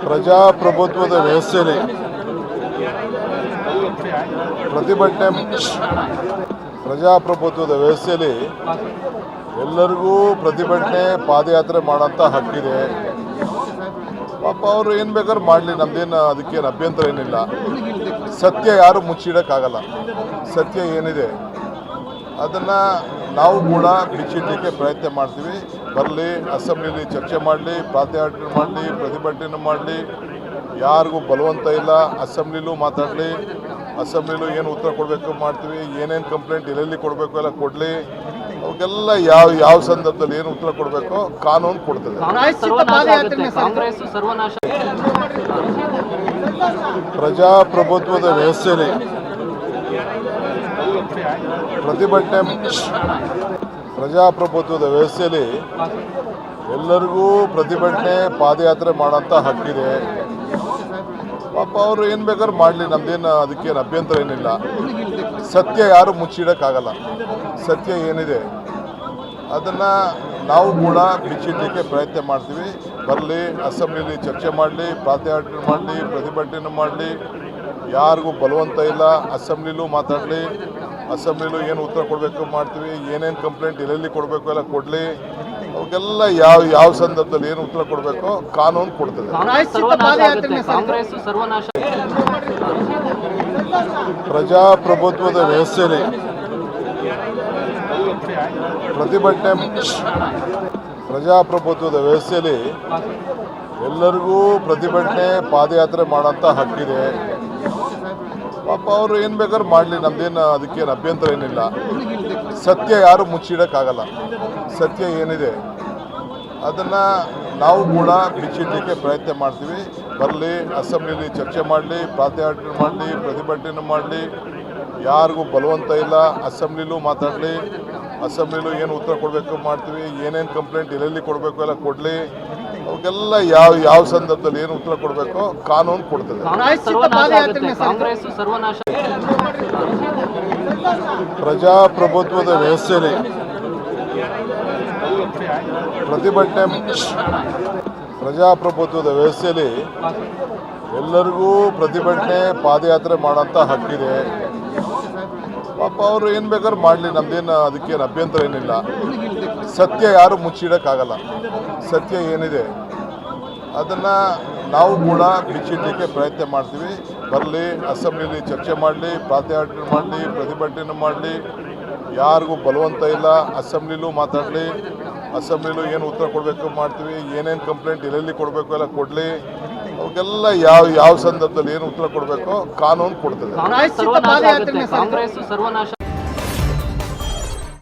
ಪ್ರಜಾಪ್ರಭುತ್ವದ ವ್ಯವಸ್ಥೆಯಲ್ಲಿ ಎಲ್ಲರಿಗೂ ಪ್ರತಿಭಟನೆ ಪಾದಯಾತ್ರೆ ಮಾಡೋಂಥ ಹಕ್ಕಿದೆ. ಪಾಪ ಅವರು ಏನು ಬೇಕಾದ್ರೂ ಮಾಡಲಿ, ನಮ್ದೇನು ಅದಕ್ಕೇನು ಅಭ್ಯಂತರ ಏನಿಲ್ಲ. ಸತ್ಯ ಯಾರು ಮುಚ್ಚಿಡೋಕ್ಕಾಗಲ್ಲ. ಸತ್ಯ ಏನಿದೆ ಅದನ್ನು ನಾವು ಕೂಡ ಬಿಚ್ಚಿಡಲಿಕ್ಕೆ ಪ್ರಯತ್ನ ಮಾಡ್ತೀವಿ. ಬರಲಿ, ಅಸೆಂಬ್ಲಿಲಿ ಚರ್ಚೆ ಮಾಡಲಿ, ಪಾದಯಾತ್ರೆ ಮಾಡಲಿ, ಪ್ರತಿಭಟನೆ ಮಾಡಲಿ, ಯಾರಿಗೂ ಬಲವಂತ ಇಲ್ಲ. ಅಸೆಂಬ್ಲಿಲೂ ಮಾತಾಡಲಿ, ಅಸೆಂಬ್ಲಿಲೂ ಏನು ಉತ್ತರ ಕೊಡಬೇಕು ಮಾಡ್ತೀವಿ. ಏನೇನು ಕಂಪ್ಲೇಂಟ್ ಎಲ್ಲೆಲ್ಲಿ ಕೊಡಬೇಕು ಎಲ್ಲ ಕೊಡಲಿ. ಅವಕ್ಕೆಲ್ಲ ಯಾವ ಸಂದರ್ಭದಲ್ಲಿ ಏನು ಉತ್ತರ ಕೊಡಬೇಕು ಕಾನೂನು ಕೊಡ್ತದೆ. ಪ್ರಜಾಪ್ರಭುತ್ವದ ವ್ಯವಸ್ಥೆಯಲ್ಲಿ ಎಲ್ಲರಿಗೂ ಪ್ರತಿಭಟನೆ ಪಾದಯಾತ್ರೆ ಮಾಡೋಂಥ ಹಕ್ಕಿದೆ. ಪಾಪ ಅವರು ಏನು ಬೇಕಾದ್ರೂ ಮಾಡಲಿ, ನಮ್ದೇನು ಅದಕ್ಕೇನು ಅಭ್ಯಂತರ ಏನಿಲ್ಲ. ಸತ್ಯ ಯಾರು ಮುಚ್ಚಿಡೋಕ್ಕಾಗಲ್ಲ. ಸತ್ಯ ಏನಿದೆ ಅದನ್ನು ನಾವು ಕೂಡ ಬಿಚ್ಚಿಡಲಿಕ್ಕೆ ಪ್ರಯತ್ನ ಮಾಡ್ತೀವಿ. ಬರಲಿ, ಅಸೆಂಬ್ಲಿಲಿ ಚರ್ಚೆ ಮಾಡಲಿ, ಪಾದಯಾತ್ರೆ ಮಾಡಲಿ, ಪ್ರತಿಭಟನೆ ಮಾಡಲಿ, ಯಾರಿಗೂ ಬಲವಂತ ಇಲ್ಲ. ಅಸೆಂಬ್ಲಿಲೂ ಮಾತಾಡಲಿ, ಅಸೆಂಬ್ಲಿಲೂ ಏನು ಉತ್ತರ ಕೊಡಬೇಕು ಮಾಡ್ತೀವಿ. ಏನೇನು ಕಂಪ್ಲೇಂಟ್ ಎಲ್ಲೆಲ್ಲಿ ಕೊಡಬೇಕು ಎಲ್ಲ ಕೊಡಲಿ. ಅವಕ್ಕೆಲ್ಲ ಯಾವ ಸಂದರ್ಭದಲ್ಲಿ ಏನು ಉತ್ತರ ಕೊಡಬೇಕು ಕಾನೂನು ಕೊಡ್ತದೆ. ಪ್ರಜಾಪ್ರಭುತ್ವದ ವ್ಯವಸ್ಥೆಯಲ್ಲಿ ಎಲ್ಲರಿಗೂ ಪ್ರತಿಭಟನೆ ಪಾದಯಾತ್ರೆ ಮಾಡೋಂಥ ಹಕ್ಕಿದೆ. ಪಾಪ ಅವರು ಏನು ಬೇಕಾದ್ರೂ ಮಾಡಲಿ, ನಮ್ದೇನು ಅದಕ್ಕೇನು ಅಭ್ಯಂತರ ಏನಿಲ್ಲ. ಸತ್ಯ ಯಾರು ಮುಚ್ಚಿಡೋಕ್ಕಾಗಲ್ಲ. ಸತ್ಯ ಏನಿದೆ ಅದನ್ನು ನಾವು ಕೂಡ ಬಿಚ್ಚಿಡಲಿಕ್ಕೆ ಪ್ರಯತ್ನ ಮಾಡ್ತೀವಿ. ಬರಲಿ, ಅಸೆಂಬ್ಲಿಲಿ ಚರ್ಚೆ ಮಾಡಲಿ, ಪಾದಯಾತ್ರೆ ಮಾಡಲಿ, ಪ್ರತಿಭಟನೆ ಮಾಡಲಿ, ಯಾರಿಗೂ ಬಲವಂತ ಇಲ್ಲ. ಅಸೆಂಬ್ಲಿಲೂ ಮಾತಾಡಲಿ, ಅಸೆಂಬ್ಲಿಲೂ ಏನು ಉತ್ತರ ಕೊಡಬೇಕು ಮಾಡ್ತೀವಿ. ಏನೇನು ಕಂಪ್ಲೇಂಟ್ ಎಲ್ಲೆಲ್ಲಿ ಕೊಡಬೇಕು ಎಲ್ಲ ಕೊಡಲಿ. ಅವಕ್ಕೆಲ್ಲ ಯಾವ ಸಂದರ್ಭದಲ್ಲಿ ಏನು ಉತ್ತರ ಕೊಡಬೇಕು ಕಾನೂನು ಕೊಡ್ತದೆ. ಪ್ರಜಾಪ್ರಭುತ್ವದ ವ್ಯವಸ್ಥೆಯಲ್ಲಿ ಎಲ್ಲರಿಗೂ ಪ್ರತಿಭಟನೆ ಪಾದಯಾತ್ರೆ ಮಾಡೋಂಥ ಹಕ್ಕಿದೆ. ಪಾಪ ಅವರು ಏನು ಬೇಕಾದ್ರೂ ಮಾಡಲಿ, ನಮ್ದೇನು ಅದಕ್ಕೇನು ಅಭ್ಯಂತರ ಏನಿಲ್ಲ. ಸತ್ಯ ಯಾರು ಮುಚ್ಚಿಡೋಕ್ಕಾಗಲ್ಲ. ಸತ್ಯ ಏನಿದೆ ಅದನ್ನು ನಾವು ಕೂಡ ಬಿಚ್ಚಿಡಲಿಕ್ಕೆ ಪ್ರಯತ್ನ ಮಾಡ್ತೀವಿ. ಬರಲಿ, ಅಸೆಂಬ್ಲಿಲಿ ಚರ್ಚೆ ಮಾಡಲಿ, ಪಾದಯಾತ್ರೆ ಮಾಡಲಿ, ಪ್ರತಿಭಟನೆ ಮಾಡಲಿ, ಯಾರಿಗೂ ಬಲವಂತ ಇಲ್ಲ. ಅಸೆಂಬ್ಲಿಲೂ ಮಾತಾಡಲಿ, ಅಸೆಂಬ್ಲಿಲೂ ಏನು ಉತ್ತರ ಕೊಡಬೇಕು ಮಾಡ್ತೀವಿ. ಏನೇನು ಕಂಪ್ಲೇಂಟ್ ಎಲ್ಲೆಲ್ಲಿ ಕೊಡಬೇಕು ಎಲ್ಲ ಕೊಡಲಿ. ಅವಕ್ಕೆಲ್ಲ ಯಾವ ಸಂದರ್ಭದಲ್ಲಿ ಏನು ಉತ್ತರ ಕೊಡಬೇಕು ಕಾನೂನು ಕೊಡ್ತದೆ.